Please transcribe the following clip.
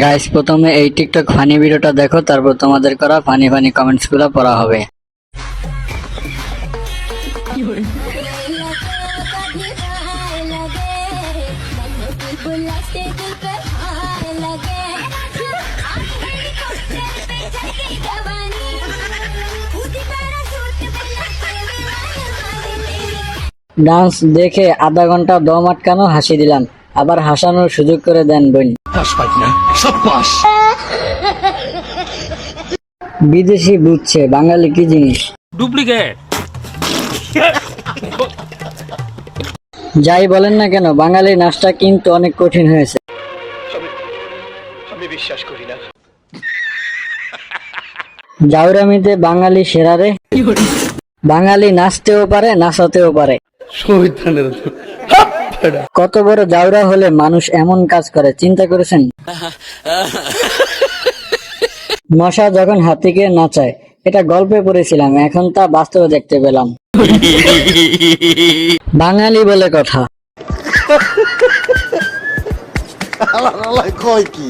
Guys, প্রথমে এই TikTok funny ভিডিওটা দেখো, তারপর তোমাদের করা ফানি ফানি কমেন্টস গুলো পড়া হবে। ডান্স দেখে আধা ঘন্টা দম আটকানো হাসি দিলাম, আবার হাসানোর সুযোগ করে দেন বোন। বিদেশি বুঝছে বাঙালি কি জিনিস। ডুপ্লিকেট। যাই বলেন না কেন, বাঙালি নাচটা কিন্তু অনেক কঠিন হয়েছে। আমি বিশ্বাস করি না। জাউরামিতে বাঙালি সেরারে, বাঙালি নাচতেও পারে নাচাতেও পারে। কত বড় জাউরা হলে মানুষ এমন কাজ করে চিন্তা করেছেন? মশা যখন হাতিকে নাচায়, এটা গল্পে পড়েছিলাম, এখন তা বাস্তবে দেখতে পেলাম। বাঙালি বলে কথা। কয় কি